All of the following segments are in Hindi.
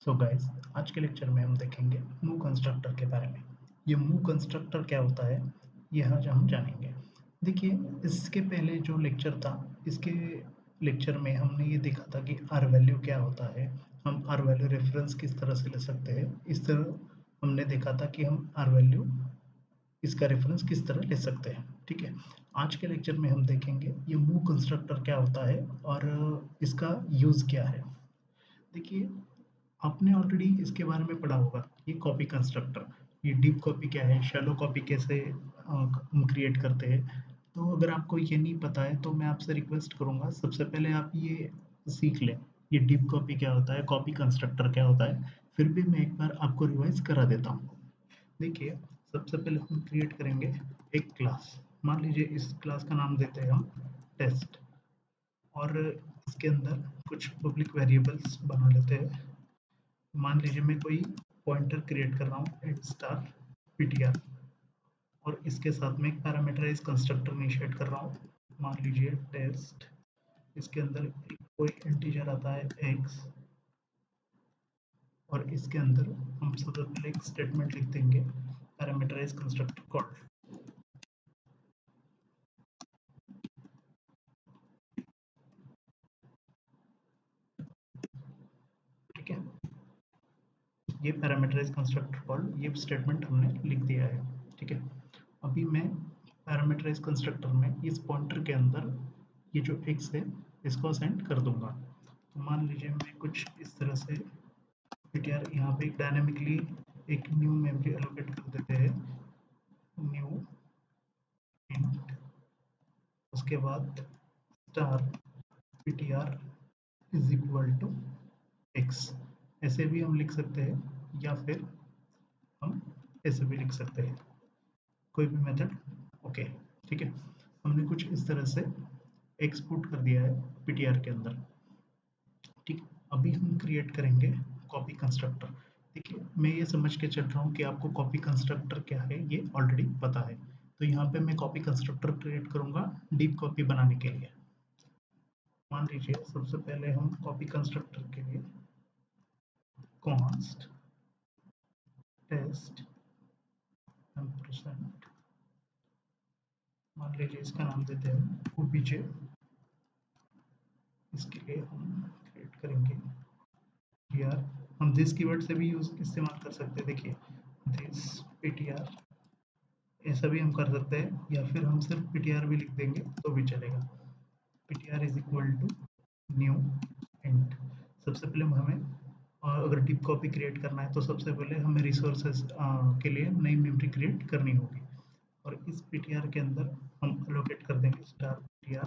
सो गाइस, आज के लेक्चर में हम देखेंगे मूव कंस्ट्रक्टर के बारे में। ये मूव कंस्ट्रक्टर क्या होता है, ये आज हम जानेंगे। देखिए, इसके पहले जो लेक्चर था, इसके लेक्चर में हमने ये देखा था कि आर वैल्यू क्या होता है, हम आर वैल्यू रेफरेंस किस तरह से ले सकते हैं। इस तरह हमने देखा था कि हम आर वैल्यू इसका रेफरेंस किस तरह ले सकते हैं। ठीक है, आज के लेक्चर में हम देखेंगे ये मूव कंस्ट्रक्टर क्या होता है और इसका यूज़ क्या है। देखिए, आपने ऑलरेडी इसके बारे में पढ़ा होगा, ये कॉपी कंस्ट्रक्टर, ये डीप कॉपी क्या है, शैलो कॉपी कैसे हम क्रिएट करते हैं। तो अगर आपको ये नहीं पता है तो मैं आपसे रिक्वेस्ट करूंगा, सबसे पहले आप ये सीख लें, ये डीप कॉपी क्या होता है, कॉपी कंस्ट्रक्टर क्या होता है। फिर भी मैं एक बार आपको रिवाइज करा देता हूँ। देखिए, सबसे पहले हम क्रिएट करेंगे एक क्लास। मान लीजिए इस क्लास का नाम देते हैं हम टेस्ट, और इसके अंदर कुछ पब्लिक वेरिएबल्स बना लेते हैं। मान लीजिए मैं कोई पॉइंटर क्रिएट कर रहा हूँ इंट स्टार ptr, और इसके साथ में एक पैरामीटराइज कंस्ट्रक्टर इनिशिएट कर रहा हूँ। मान लीजिए टेस्ट, इसके अंदर एक कोई इंटीजर आता है x, और इसके अंदर हम सबसे पहले एक स्टेटमेंट लिख देंगे, पैरामीटराइज कंस्ट्रक्टर कॉल्ड। ठीक है, ये पैरामीटराइज कंस्ट्रक्टर कॉल्ड, ये स्टेटमेंट हमने लिख दिया है। ठीक है, अभी मैं पैरामीटराइज कंस्ट्रक्टर में इस पॉइंटर के अंदर ये जो x है इसको असाइन कर दूंगा। तो मान लीजिए मैं कुछ इस तरह से ptr यहाँ पे डायनेमिकली एक न्यू मेमोरी एलोकेट कर देते हैं, न्यू इंट, उसके बाद star ptr is equal to x। ऐसे भी हम लिख सकते हैं या फिर हम ऐसे भी लिख सकते हैं, कोई भी मेथड ओके। ठीक है, हमने कुछ इस तरह से एक्सपोर्ट कर दिया है ptr के अंदर। ठीक, अभी हम क्रिएट करेंगे कॉपी कंस्ट्रक्टर। देखिए, मैं ये समझ के चल रहा हूँ कि आपको कॉपी कंस्ट्रक्टर क्या है ये ऑलरेडी पता है। तो यहाँ पे मैं कॉपी कंस्ट्रक्टर क्रिएट करूँगा डीप कॉपी बनाने के लिए। मान लीजिए सबसे पहले हम कॉपी कंस्ट्रक्टर के लिए कॉन्स्ट टेस्ट एम्परसेंड, मान लीजिए इसका नाम देते हैं ओबीजे। इसके लिए हम क्रिएट करेंगे ptr, हम दिस कीवर्ड से भी यूज इस्तेमाल कर सकते हैं। देखिए, दिस ptr, ऐसा भी हम कर सकते हैं, या फिर हम सिर्फ ptr भी लिख देंगे तो भी चलेगा। ptr is equal to new int. सबसे पहले हमें अगर डीप कॉपी क्रिएट करना है तो सबसे पहले हमें रिसोर्सेज के लिए नई मेमोरी क्रिएट करनी होगी, और इस ptr के अंदर हम एलोकेट कर देंगे star ptr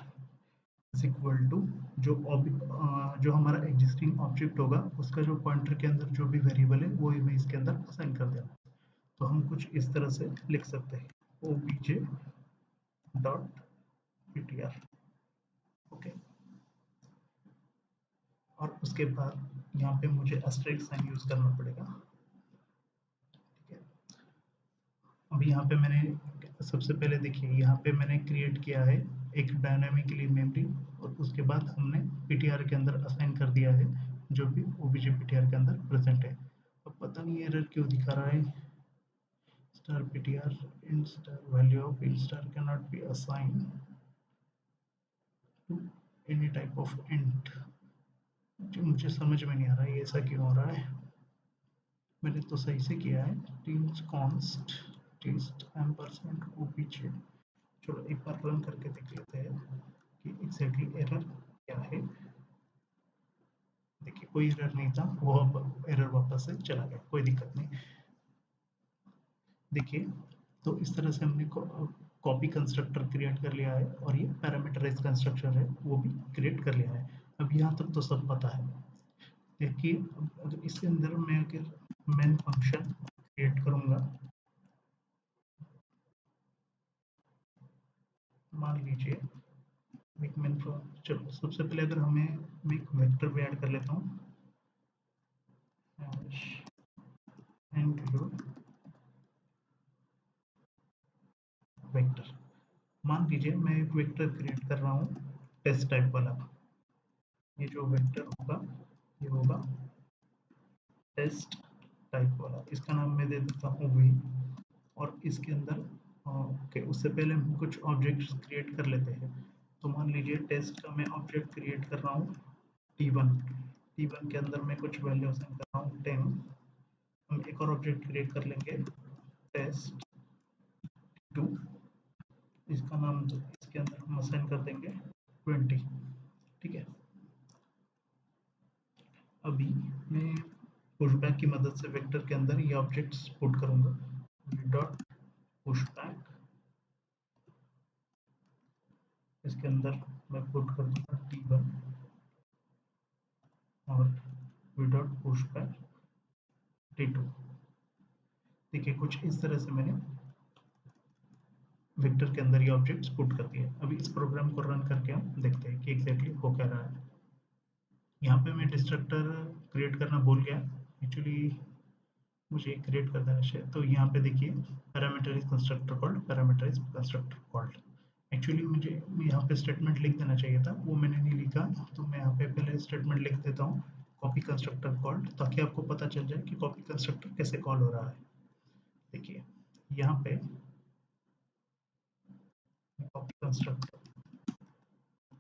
is equal to जो हमारा एग्जिस्टिंग ऑब्जेक्ट होगा उसका जो पॉइंटर के अंदर जो भी वेरिएबल है वो मैं इसके अंदर असाइन कर देना। तो हम कुछ इस तरह से लिख सकते हैं, obj डॉट ptr। ओके, और उसके बाद यहाँ पे मुझे एस्टेरिस्क साइन यूज करना पड़ेगा। ठीक है, अभी यहाँ पे मैंने सबसे पहले देखिए यहाँ पे मैंने क्रिएट किया है एक डायनामिकली मेमोरी, और उसके बाद हमने ptr के अंदर असाइन कर दिया है जो भी obj ptr के अंदर प्रेजेंट है। अब पता नहीं एरर क्यों दिखा रहा है, star ptr int star value of int star cannot be assigned to any type of int। जो मुझे समझ में नहीं आ रहा है ये ऐसा क्यों हो रहा है। मैंने तो सही से किया है, teams const test ampersand O B J. चलो एक बार रन करके देख लेते हैं कि एग्जैक्टली एरर क्या है। देखिए, कोई एरर नहीं था, वो अब एरर वापस से चला गया, कोई दिक्कत नहीं। देखिए, तो इस तरह से हमने कॉपी कंस्ट्रक्टर क्रिएट कर लिया है, और ये पैरामीटराइज कंस्ट्रक्टर है वो भी क्रिएट कर लिया है। अब यहाँ तक तो सब पता है। देखिए, अगर इसके अंदर मैं अगर मेन फंक्शन क्रिएट करूँगा, मान लीजिए एक मेन, चलो सबसे पहले अगर हमें मैं एक वेक्टर भी ऐड कर लेता हूँ, इंक्लूड वेक्टर। मान लीजिए मैं एक वेक्टर क्रिएट कर रहा हूँ टेस्ट टाइप वाला। ये जो वेक्टर होगा ये होगा टेस्ट टाइप वाला, इसका नाम मैं दे देता हूँ वी। और इसके अंदर ओके, उससे पहले हम कुछ ऑब्जेक्ट्स क्रिएट कर लेते हैं। तो मान लीजिए टेस्ट का मैं ऑब्जेक्ट क्रिएट कर रहा हूँ टी1। टी1 के अंदर मैं कुछ वैल्यू असाइन कर रहा हूँ 10। हम एक और ऑब्जेक्ट क्रिएट कर लेंगे टेस्ट 2। इसका नाम इसके अंदर हम असाइन कर देंगे 20। ठीक है। अभी मैं पुशबैक की मदद से वेक्टर के अंदर ये ऑब्जेक्ट्स पुट करूंगा। डॉट पुशबैक, इसके अंदर मैं पुट कर दूंगा टी1 और वी डॉट पुशबैक टी2। देखिए कुछ इस तरह से मैंने वेक्टर के अंदर ये ऑब्जेक्ट्स पुट कर दिए। अभी इस प्रोग्राम को रन करके हम देखते हैं कि एग्जैक्टली हो क्या रहा है। यहाँ पे मैं डिस्ट्रक्टर क्रिएट करना भूल गया, एक्चुअली मुझे क्रिएट कर देना चाहिए। तो यहाँ पे देखिए parameter is constructor called, parameter is constructor called. Actually मुझे यहाँ पे स्टेटमेंट लिख देना चाहिए था, वो मैंने नहीं लिखा। तो मैं यहाँ पे पहले स्टेटमेंट लिख देता हूँ कॉपी कंस्ट्रक्टर कॉल्ड, ताकि आपको पता चल जाए कि कॉपी कंस्ट्रक्टर कैसे कॉल हो रहा है। देखिए यहाँ पे कॉपी कंस्ट्रक्टर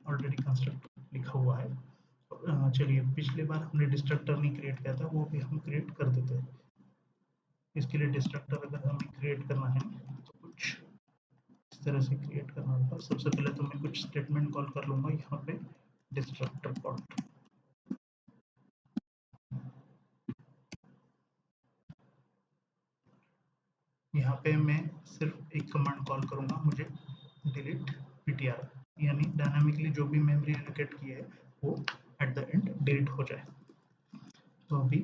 ऑलरेडी कंस्ट्रक्टर लिखा हुआ है। चलिए पिछली बार हमने डिस्ट्रक्टर नहीं क्रिएट किया था, वो भी हम क्रिएट कर देते हैं। इसके लिए डिस्ट्रक्टर अगर हमें क्रिएट करना है तो कुछ इस तरह से क्रिएट करना होगा। सबसे पहले तो मैं कुछ स्टेटमेंट कॉल कर लूंगा यहाँ पे डिस्ट्रक्टर कॉल। यहाँ पे मैं सिर्फ एक कमांड कॉल करूंगा, मुझे डिलीट पीटीआर, यानी डायनामिकली जो भी मेमोरी एलोकेट की है वो एट द एंड डिलीट हो जाए। तो अभी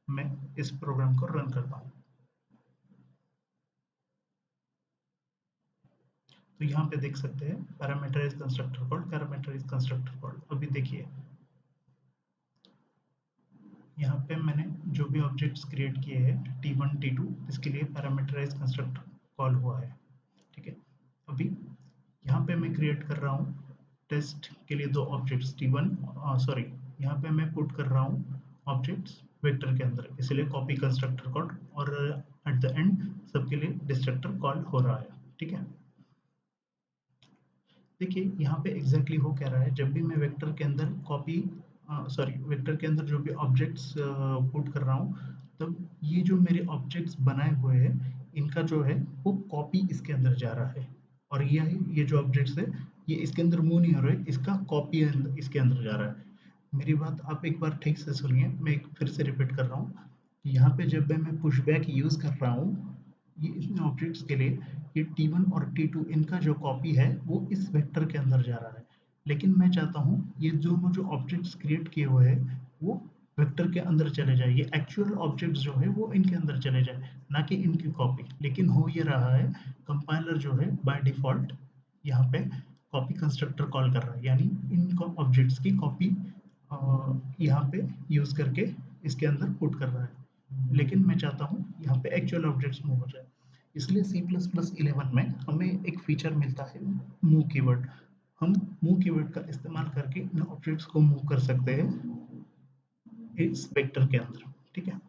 मैं इस प्रोग्राम को रन करता हूँ। तो यहाँ पे देख सकते हैं parameter is constructor called, parameter is constructor called. अभी देखिए यहाँ पे मैंने जो भी ऑब्जेक्ट्स क्रिएट किए हैं टी1 टी2, इसके लिए पैरामीटराइज कंस्ट्रक्टर कॉल हुआ है। ठीक है। अभी यहाँ पे मैं क्रिएट कर रहा हूँ टेस्ट के लिए दो ऑब्जेक्ट्स टी1, सॉरी यहाँ पे मैं पुट कर रहा हूँ ऑब्जेक्ट्स वेक्टर के अंदर, इसलिए कॉपी कंस्ट्रक्टर कॉल, और एट द एंड सबके लिए डिस्ट्रक्टर कॉल हो रहा है। ठीक है। देखिए यहाँ पे एग्जैक्टली हो क्या रहा है, जब भी मैं वेक्टर के अंदर कॉपी सॉरी वेक्टर के अंदर जो भी ऑब्जेक्ट्स पुट कर रहा हूँ, तब ये जो मेरे ऑब्जेक्ट्स बनाए हुए हैं इनका जो है वो कॉपी इसके अंदर जा रहा है। और ये जो ऑब्जेक्ट्स है ये इसके अंदर मूव नहीं हो रहे, इसका कॉपी इसके अंदर जा रहा है। मेरी बात आप एक बार ठीक से सुनिए, मैं एक फिर से रिपीट कर रहा हूँ। यहाँ पे जब भी मैं पुशबैक यूज़ कर रहा हूँ ये इन ऑब्जेक्ट्स के लिए, ये टी1 और टी2 इनका जो कॉपी है वो इस वेक्टर के अंदर जा रहा है। लेकिन मैं चाहता हूँ ये दोनों जो ऑब्जेक्ट्स क्रिएट किए हुए हैं वो वेक्टर के अंदर चले जाए, ये एक्चुअल ऑब्जेक्ट्स जो है वो इनके अंदर चले जाए, ना कि इनकी कॉपी। लेकिन हो ये रहा है, कंपाइलर जो है बाय डिफ़ॉल्ट यहाँ पे कॉपी कंस्ट्रक्टर कॉल कर रहा है, यानी इन ऑब्जेक्ट्स की कॉपी यहाँ पे यूज़ करके इसके अंदर पुट कर रहा है। लेकिन मैं चाहता हूँ यहाँ पे एक्चुअल ऑब्जेक्ट्स मूव हो जाए, इसलिए C++11 में हमें एक फीचर मिलता है मूव कीवर्ड। हम मूव कीवर्ड का इस्तेमाल करके इन ऑब्जेक्ट्स को मूव कर सकते हैं इस वेक्टर के अंदर। ठीक है।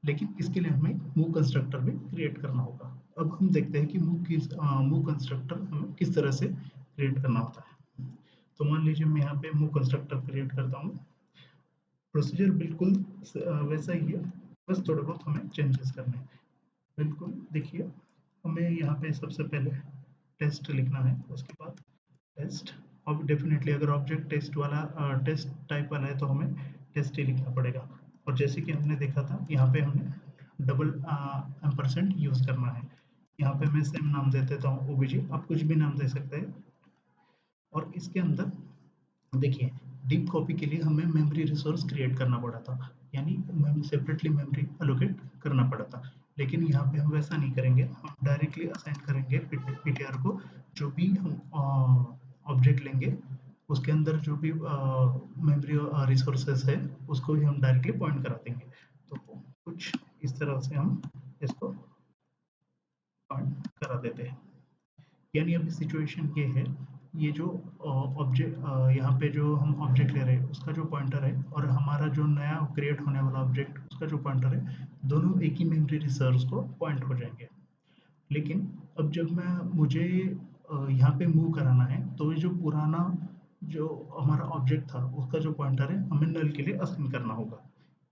लेकिन इसके लिए हमें मूव कंस्ट्रक्टर भी क्रिएट करना होगा। अब हम देखते हैं कि मूव कंस्ट्रक्टर हमें किस तरह से क्रिएट करना होता है। तो मान लीजिए मैं यहाँ पे मूव कंस्ट्रक्टर क्रिएट करता हूँ। प्रोसीजर बिल्कुल वैसा ही है, बस थोड़े बहुत हमें चेंजेस करने हैं। बिल्कुल देखिए, हमें यहाँ पे सबसे पहले टेस्ट लिखना है, उसके बाद टेस्ट। अब डेफिनेटली अगर ऑब्जेक्ट टेस्ट वाला टेस्ट टाइप वाला है तो हमें टेस्ट ही लिखना पड़ेगा। और जैसे कि हमने देखा था यहाँ पे हमें डबल एम्परसेंट यूज़ करना है। यहाँ पे मैं सेम नाम दे देता हूँ ओबीजे, आप कुछ भी नाम दे सकते हैं। और इसके अंदर देखिए डीप कॉपी के लिए हमें मेमोरी रिसोर्स क्रिएट करना पड़ा था, यानी सेपरेटली मेमोरी एलोकेट करना पड़ा था। लेकिन यहाँ पे हम वैसा नहीं करेंगे, हम डायरेक्टली असाइन करेंगे पीटीआर को। जो भी हम ऑब्जेक्ट लेंगे उसके अंदर जो भी मेमोरी रिसोर्सेज है उसको ही हम डायरेक्टली पॉइंट करा देंगे। तो कुछ इस तरह से हम इसको पॉइंट करा देते हैं। यानी अभी सिचुएशन ये है, ये जो ऑब्जेक्ट यहाँ पे जो हम ऑब्जेक्ट ले रहे हैं उसका जो पॉइंटर है और हमारा जो नया क्रिएट होने वाला ऑब्जेक्ट उसका जो पॉइंटर है, दोनों एक ही मेमोरी रिसोर्स को पॉइंट हो जाएंगे। लेकिन अब जब मैं मुझे यहाँ पे मूव कराना है तो ये जो पुराना जो हमारा ऑब्जेक्ट था उसका जो पॉइंटर है हमें नल के लिए असाइन करना होगा।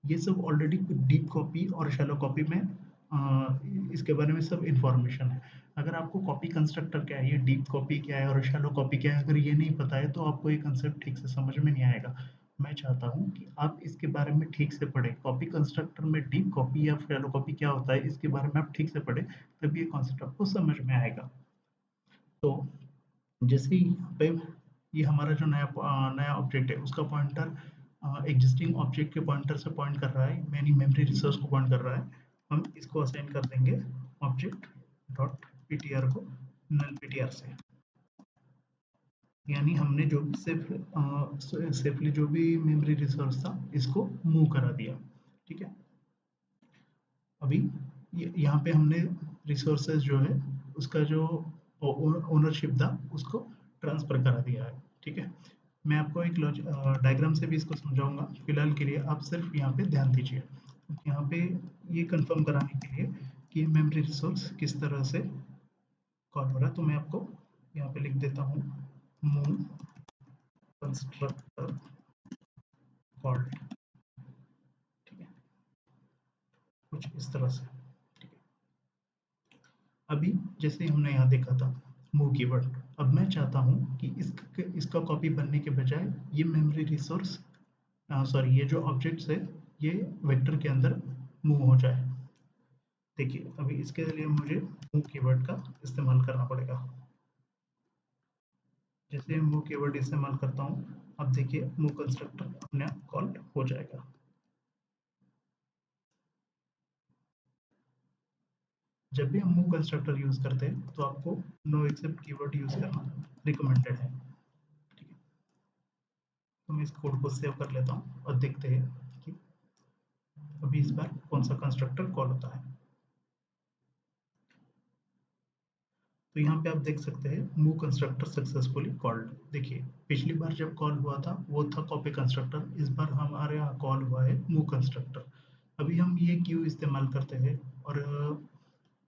ये सब ऑलरेडी डीप कॉपी और शैलो कॉपी में इसके बारे में सब इंफॉर्मेशन है। अगर आपको कॉपी कंस्ट्रक्टर क्या है, ये डीप कॉपी क्या है और शैलो कॉपी क्या है, अगर ये नहीं पता है तो आपको ये कंसेप्ट ठीक से समझ में नहीं आएगा। मैं चाहता हूँ कि आप इसके बारे में ठीक से पढ़ें, कॉपी कंस्ट्रक्टर में डीप कॉपी या शैलो कॉपी क्या होता है इसके बारे में आप ठीक से पढ़ें, तभी ये कॉन्सेप्ट आपको समझ में आएगा। तो जैसे ही यहाँ पे ये हमारा जो नया ऑब्जेक्ट है उसका पॉइंटर एग्जिस्टिंग ऑब्जेक्ट के पॉइंटर से पॉइंट कर रहा है, यानी मेमोरी रिसोर्स को पॉइंट कर रहा है। हम इसको असाइन कर देंगे ऑब्जेक्ट डॉट पीटीआर को नल पीटीआर से, यानी हमने जो भी सेफली जो भी मेमोरी रिसोर्स था इसको मूव करा दिया। ठीक है, अभी यहाँ पे हमने रिसोर्सेज जो है उसका जो ओनरशिप था उसको ट्रांसफर करा दिया है। ठीक है, मैं आपको एक डायग्राम से भी इसको समझाऊंगा, फिलहाल के लिए आप सिर्फ यहाँ पे ध्यान दीजिए। यहाँ पे ये कंफर्म कराने के लिए कि मेमोरी रिसोर्स किस तरह से कॉल हो रहा है, तो मैं आपको यहाँ पे लिख देता हूँ मूव कंस्ट्रक्टर कॉल्ड। ठीक है, कुछ इस तरह से। ठीक है, अभी जैसे हमने यहाँ देखा था मूव कीवर्ड, अब मैं चाहता हूँ कि इसका कॉपी बनने के बजाय ये मेमोरी रिसोर्स सॉरी ये जो ऑब्जेक्ट्स है ये वेक्टर के अंदर मूव हो जाए। देखिए अभी इसके लिए मुझे मूव कीवर्ड का इस्तेमाल करना पड़ेगा। जैसे मूव कीवर्ड इस्तेमाल करता हूँ, अब देखिए मूव कंस्ट्रक्टर अपने आप कॉल हो जाएगा। जब भी हम मूव कंस्ट्रक्टर यूज करते हैं तो आपको नो एक्सेप्ट कीवर्ड यूज करना रिकमेंडेड है। ठीक है, तो मैं इस कोड को सेव कर लेता हूँ और देखते हैं कि अभी इस बार कौन सा कंस्ट्रक्टर कॉल होता है। तो यहाँ पे आप देख सकते हैं मूव कंस्ट्रक्टर सक्सेसफुली कॉल्ड। देखिए पिछली बार जब कॉल हुआ था वो था कॉपी कंस्ट्रक्टर, इस बार हमारे यहाँ कॉल हुआ है मूव कंस्ट्रक्टर। अभी हम ये क्यों इस्तेमाल करते हैं और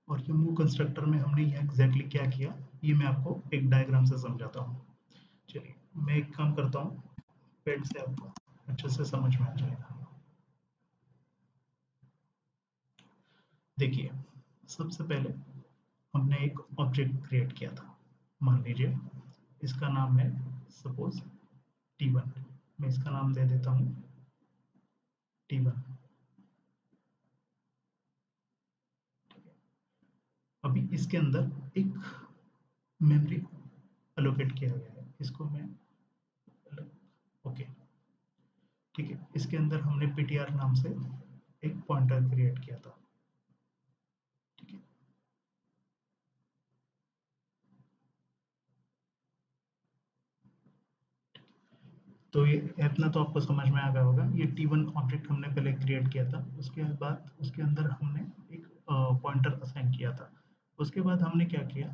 ये मूव कंस्ट्रक्टर में हमने ये एग्जैक्टली क्या किया, ये मैं आपको एक डायग्राम से समझाता हूँ। चलिए मैं एक काम करता हूँ, पेड़ से आपको अच्छे से समझ में आ जाएगा। देखिए सबसे पहले हमने एक ऑब्जेक्ट क्रिएट किया था, मान लीजिए इसका नाम है सपोज T1। मैं इसका नाम दे देता हूँ T1। अभी इसके अंदर एक मेमोरी अलोकेट किया गया है, इसको मैं ओके। ठीक है, इसके अंदर हमने ptr नाम से एक पॉइंटर क्रिएट किया था। ठीक है, तो ये इतना तो आपको समझ में आ गया होगा, ये T1 ऑब्जेक्ट हमने पहले क्रिएट किया था, उसके बाद उसके अंदर हमने एक पॉइंटर असाइन किया था। उसके बाद हमने क्या किया,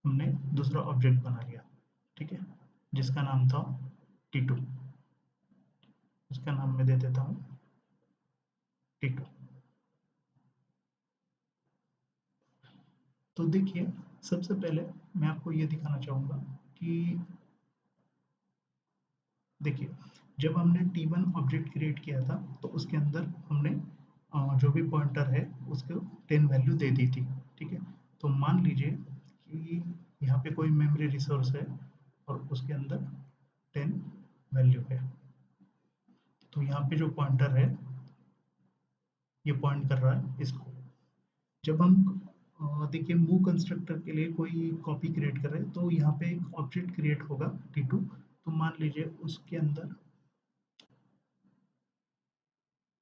हमने दूसरा ऑब्जेक्ट बना लिया। ठीक है, जिसका नाम था T2। इसका नाम मैं दे देता हूँ T2। तो देखिए सबसे पहले मैं आपको ये दिखाना चाहूँगा कि देखिए जब हमने T1 ऑब्जेक्ट क्रिएट किया था तो उसके अंदर हमने जो भी पॉइंटर है उसको 10 वैल्यू दे दी थी। ठीक है, तो मान लीजिए कि यहाँ पे कोई मेमोरी रिसोर्स है और उसके अंदर 10 वैल्यू है, तो यहाँ पे जो पॉइंटर है ये पॉइंट कर रहा है इसको। जब हम देखिए मूव कंस्ट्रक्टर के लिए कोई कॉपी क्रिएट कर रहे हैं तो यहाँ पे एक ऑब्जेक्ट क्रिएट होगा T2। तो मान लीजिए उसके अंदर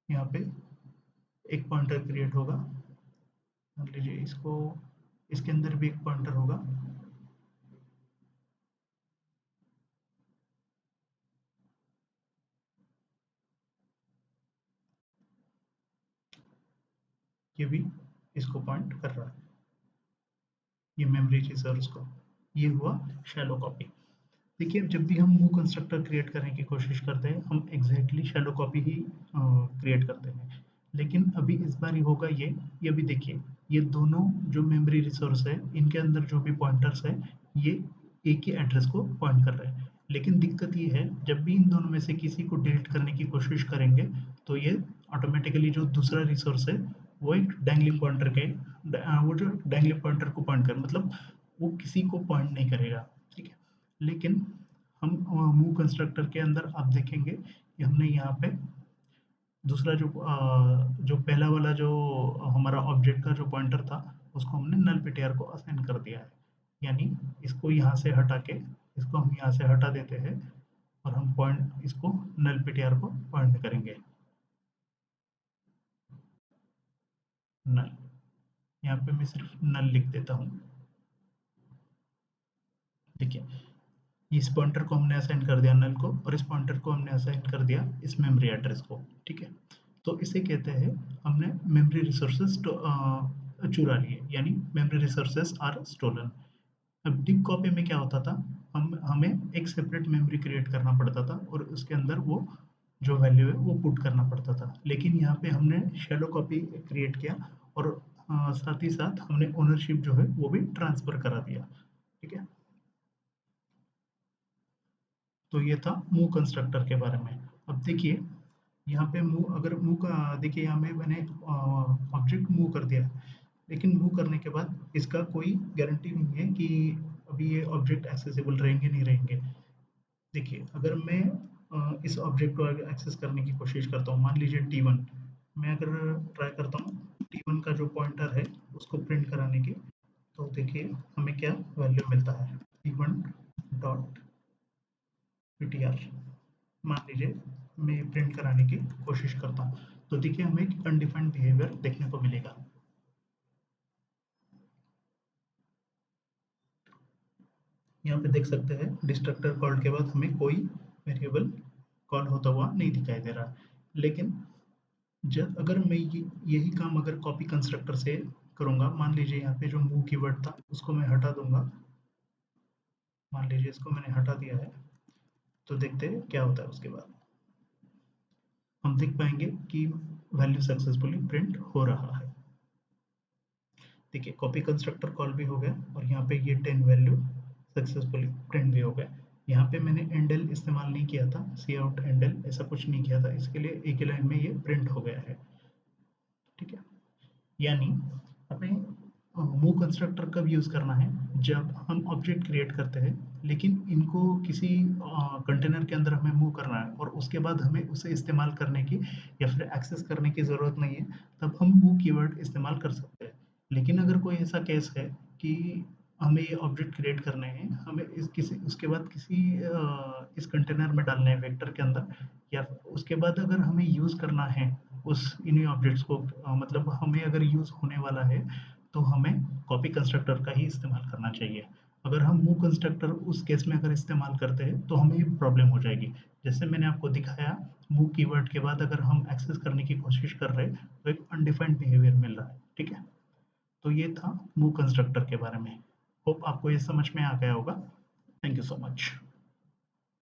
यहाँ पे एक पॉइंटर क्रिएट होगा, मान लीजिए इसको, इसके अंदर भी एक पॉइंटर होगा। ये भी इसको पॉइंट कर रहा है, ये मेमोरी रिसोर्स को। ये हुआ शैलो कॉपी। देखिए, अब जब भी हम मूव कंस्ट्रक्टर क्रिएट करने की कोशिश करते हैं, हम एग्जैक्टली शैलो कॉपी ही क्रिएट करते हैं। लेकिन अभी इस बार ही होगा ये भी देखिए, ये दोनों जो मेमोरी रिसोर्स है, इनके अंदर जो भी पॉइंटर्स है, ये एक ही एड्रेस को पॉइंट कर रहे हैं। लेकिन दिक्कत ये है, जब भी इन दोनों में से किसी को डिलीट करने की कोशिश करेंगे, तो ये ऑटोमेटिकली जो दूसरा रिसोर्स है, वो एक डैंगलिंग पॉइंटर के वो जो डैंगलिंग पॉइंटर को पॉइंट कर मतलब वो किसी को पॉइंट नहीं करेगा, ठीक है। लेकिन हम मूव कंस्ट्रक्टर के अंदर आप देखेंगे कि हमने यहाँ पे दूसरा जो पहला वाला जो हमारा ऑब्जेक्ट का जो पॉइंटर था, उसको हमने नल ptr को असाइन कर दिया है। यानी इसको यहाँ से हटा के इसको हम यहाँ से हटा देते हैं और हम पॉइंट इसको नल ptr को पॉइंट करेंगे। नल, यहाँ पे मैं सिर्फ नल लिख देता हूँ। देखिए, इस पॉइंटर को हमने असाइन कर दिया नल को, और इस पॉइंटर को हमने असाइन कर दिया इस मेमोरी एड्रेस को, ठीक है। तो इसे कहते हैं हमने मेमोरी रिसोर्सेज चुरा लिए, यानी मेमोरी रिसोर्सेज आर स्टोलन। अब डीप कॉपी में क्या होता था, हम हमें एक सेपरेट मेमोरी क्रिएट करना पड़ता था और उसके अंदर वो जो वैल्यू है वो पुट करना पड़ता था। लेकिन यहाँ पे हमने शैलो कॉपी क्रिएट किया और साथ ही साथ हमने ओनरशिप जो है वो भी ट्रांसफर करा दिया, ठीक है। तो ये था मूव कंस्ट्रक्टर के बारे में। अब देखिए, यहाँ पे मूव, अगर मूव का देखिए, यहाँ में मैंने ऑब्जेक्ट मूव कर दिया है, लेकिन मूव करने के बाद इसका कोई गारंटी नहीं है कि अभी ये ऑब्जेक्ट एक्सेसिबल रहेंगे नहीं रहेंगे। देखिए, अगर मैं इस ऑब्जेक्ट को अगर एक्सेस करने की कोशिश करता हूँ, मान लीजिए T1, मैं अगर ट्राई करता हूँ T1 का जो पॉइंटर है उसको प्रिंट कराने की, तो देखिए हमें क्या वैल्यू मिलता है, T1 डॉट ptr। मान लीजिए मैं प्रिंट कराने की कोशिश करता हूँ, तो देखिए हमें एक अनडिफाइंड बिहेवियर देखने को मिलेगा। यहाँ पे देख सकते हैं डिस्ट्रक्टर कॉल के बाद हमें कोई वेरिएबल कॉल होता हुआ नहीं दिखाई दे रहा। लेकिन जब अगर मैं यही काम अगर कॉपी कंस्ट्रक्टर से करूँगा, मान लीजिए यहाँ पे जो मूव कीवर्ड था उसको मैं हटा दूंगा, मान लीजिए इसको मैंने हटा दिया है, तो देखते हैं क्या होता है। उसके बाद हम देख पाएंगे कि वैल्यू सक्सेसफुली प्रिंट हो रहा है। देखिए, कॉपी कंस्ट्रक्टर कॉल भी हो गया और यहाँ पे ये 10 वैल्यू सक्सेसफुली प्रिंट भी हो गया। यहाँ पे मैंने एंडल इस्तेमाल नहीं किया था, सी आउट एंडल ऐसा कुछ नहीं किया था, इसके लिए एक ही लाइन में ये प्रिंट हो गया है, ठीक है। यानी हमें मूव कंस्ट्रक्टर कब यूज़ करना है, जब हम ऑब्जेक्ट क्रिएट करते हैं लेकिन इनको किसी कंटेनर के अंदर हमें मूव करना है और उसके बाद हमें उसे इस्तेमाल करने की या फिर एक्सेस करने की ज़रूरत नहीं है, तब हम मूव कीवर्ड इस्तेमाल कर सकते हैं। लेकिन अगर कोई ऐसा केस है कि हमें ये ऑब्जेक्ट क्रिएट करने हैं, हमें इस किसी उसके बाद किसी इस कंटेनर में डालने हैं वेक्टर के अंदर, या उसके बाद अगर हमें यूज़ करना है उस इन्हीं ऑब्जेक्ट्स को, मतलब हमें अगर यूज़ होने वाला है, तो हमें कॉपी कंस्ट्रक्टर का ही इस्तेमाल करना चाहिए। अगर हम मूव कंस्ट्रक्टर उस केस में अगर इस्तेमाल करते हैं तो हमें ये प्रॉब्लम हो जाएगी। जैसे मैंने आपको दिखाया, मूव कीवर्ड के बाद अगर हम एक्सेस करने की कोशिश कर रहे हैं तो एक अनडिफाइंड बिहेवियर मिल रहा है, ठीक है। तो ये था मूव कंस्ट्रक्टर के बारे में। होप आपको ये समझ में आ गया होगा। Thank you so much.